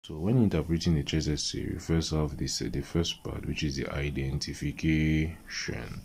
So when interpreting the chest X-ray, we first have the first part, which is the identification.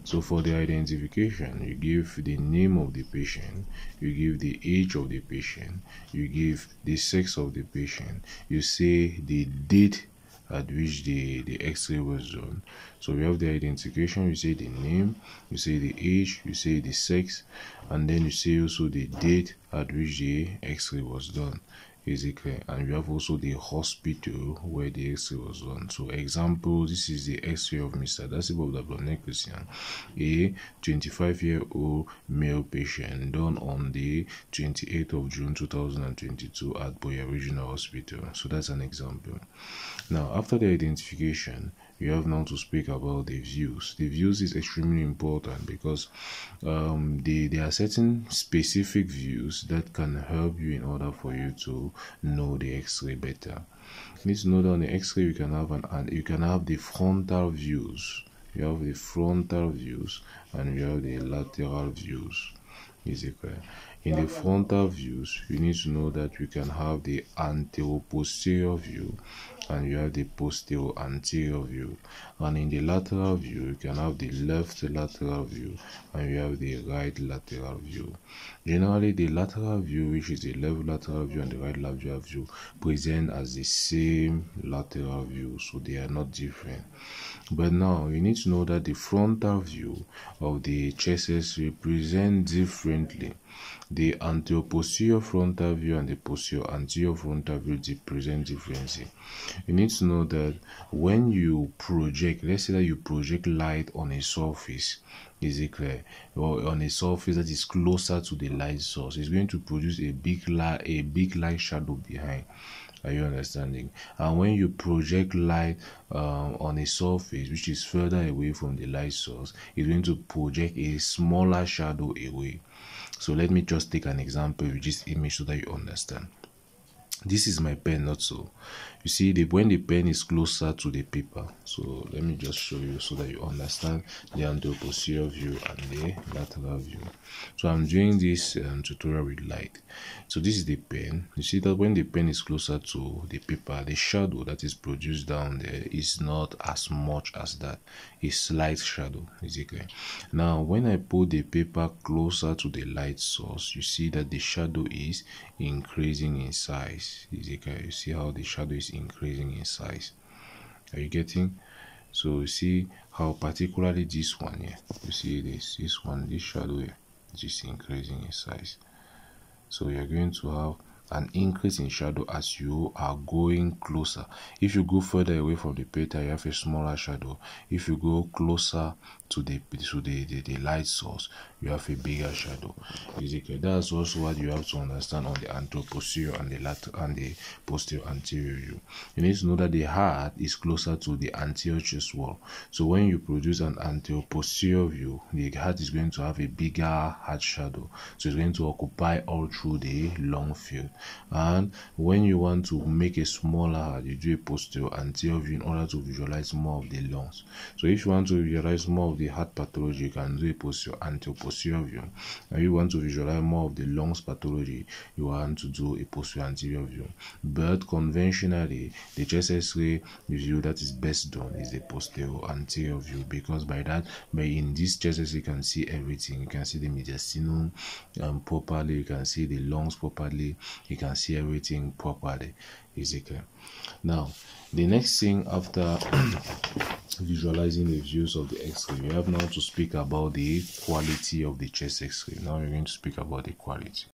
So for the identification, you give the name of the patient, you give the age of the patient, you give the sex of the patient, you say the date at which the X-ray was done. So we have the identification, you say the name, you say the age, you say the sex, and then you say also the date at which the X-ray was done. Is it clear? And we have also the hospital where the X-ray was done. So example, this is the X-ray of Mr. DASSI BOPDA BLONDEL CHRISTIAN, a 25-year-old male patient, done on the 28th of June 2022 at Boya Regional Hospital. So that's an example. Now, after the identification, you have now to speak about the views. The views is extremely important because there are certain specific views that can help you in order for you to know the X-ray better. You need to know that on the X-ray you can have the frontal views. You have the frontal views and you have the lateral views. Is it clear? In the frontal views, you need to know that you can have the anterior-posterior view and you have the posterior-anterior view. And in the lateral view, you can have the left lateral view and you have the right lateral view. Generally, the lateral view, which is the left lateral view and the right lateral view, present as the same lateral view, so they are not different. But now, you need to know that the frontal view of the chest X-ray present differently. The anterior-posterior frontal view and the posterior-anterior frontal view present differently. You need to know that when you project, let's say that you project light on a surface, is it clear? Or on a surface that is closer to the light source, it's going to produce a big light shadow behind. Are you understanding? And when you project light on a surface which is further away from the light source, it's going to project a smaller shadow away. So let me just take an example with this image so that you understand. This is my pen, not so. You see, when the pen is closer to the paper, so let me just show you so that you understand the anterior-posterior view and the lateral view. So I'm doing this tutorial with light. So this is the pen. You see that when the pen is closer to the paper, the shadow that is produced down there is not as much as that. A slight shadow, is it clear? Now, when I put the paper closer to the light source, you see that the shadow is increasing in size. Is it clear? You see how the shadow is increasing in size. Are you getting? So you see how particularly this one here, you see this shadow here, is increasing in size. So you're going to have an increase in shadow as you are going closer. If you go further away from the paper, you have a smaller shadow. If you go closer to the light source, you have a bigger shadow. That's also what you have to understand on the anterior-posterior and the lateral and the posterior-anterior view. You need to know that the heart is closer to the anterior chest wall. So when you produce an anterior-posterior view, the heart is going to have a bigger heart shadow. So it's going to occupy all through the lung field. And when you want to make a smaller heart, you do a posterior-anterior view in order to visualize more of the lungs. So if you want to visualize more of the heart pathology, you can do a anterior-posterior view. And you want to visualize more of the lungs pathology, you want to do a posterior-anterior view. But conventionally, the chest X-ray view that is best done is the posterior-anterior view, because in this chest X-ray you can see everything. You can see the mediastinum properly, you can see the lungs properly, you can see everything properly. Is it clear? Now, the next thing after visualizing the views of the X-ray, we have now to speak about the quality of the chest X-ray. Now we're going to speak about the quality.